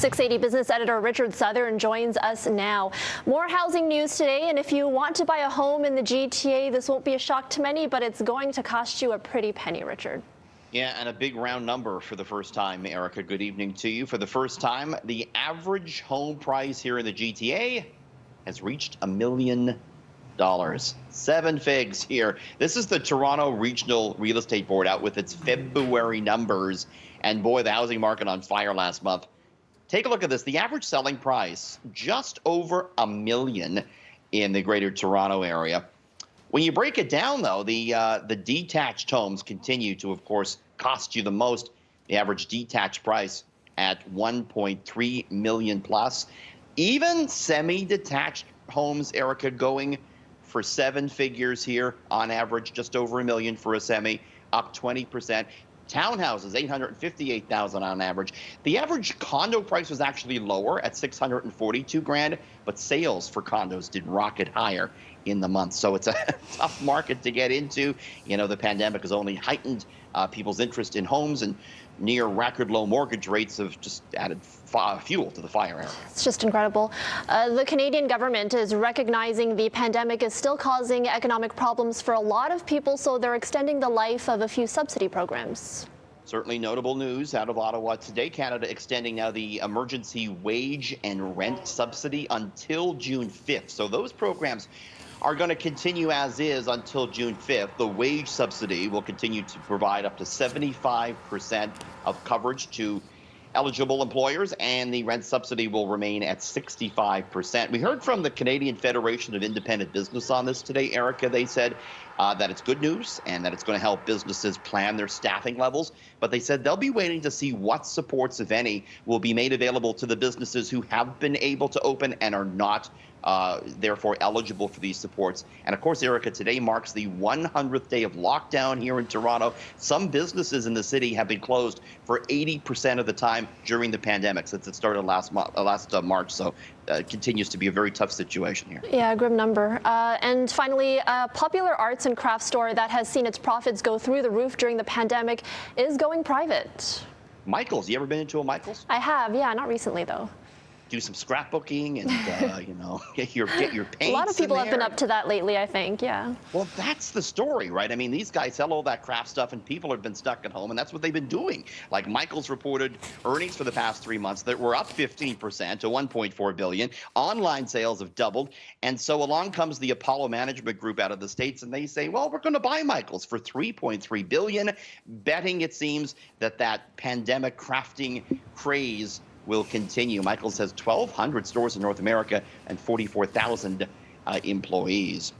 680 business editor Richard Southern joins us now. More housing news today, and if you want to buy a home in the GTA, this won't be a shock to many, but it's going to cost you a pretty penny, Richard. Yeah, and a big round number for the first time, Erica. Good evening to you. For the first time, the average home price here in the GTA has reached $1 million. 7 figs here. This is the Toronto Regional Real Estate Board out with its February numbers. And boy, the housing market on fire last month. Take a look at this. The average selling price, just over $1 million in the greater Toronto area. When you break it down, though, the detached homes continue to, of course, cost you the most. The average detached price at $1.3 million plus. Even semi-detached homes, Erica, going for 7 figures here on average, just over $1 million for a semi, up 20%. Townhouses, $858,000 on average. The average condo price was actually lower at $642,000, but sales for condos did rocket higher in the month. So it's a tough market to get into. You know, the pandemic has only heightened people's interest in homes, and near record low mortgage rates have just added fuel to the fire area. It's just incredible. The Canadian government is recognizing the pandemic is still causing economic problems for a lot of people, so they're extending the life of a few subsidy programs. Certainly notable news out of Ottawa today. Canada extending now the emergency wage and rent subsidy until June 5th. So those programs are going to continue as is until June 5th. The wage subsidy will continue to provide up to 75% of coverage to eligible employers, and the rent subsidy will remain at 65%. We heard from the Canadian Federation of Independent Business on this today, Erica. They said that it's good news and that it's going to help businesses plan their staffing levels. But they said they'll be waiting to see what supports, if any, will be made available to the businesses who have been able to open and are not therefore eligible for these supports. And of course, Erica, today marks the 100th day of lockdown here in Toronto. Some businesses in the city have been closed for 80% of the time during the pandemic since it started last March. So it continues to be a very tough situation here. Yeah, grim number. And finally, a popular arts and crafts store that has seen its profits go through the roof during the pandemic is going private. Michael's. You ever been into a Michael's? I have, yeah, not recently though. Do some scrapbooking and you know, get your paints. A lot of people have been up to that lately, I think. Yeah. Well, that's the story, right? I mean, these guys sell all that craft stuff, and people have been stuck at home, and that's what they've been doing. Like Michael's reported earnings for the past 3 months that were up 15% to $1.4 billion. Online sales have doubled, and so along comes the Apollo Management Group out of the States, and they say, well, we're going to buy Michael's for $3.3 billion, betting it seems that pandemic crafting craze will continue. Michael's has 1,200 stores in North America and 44,000 employees.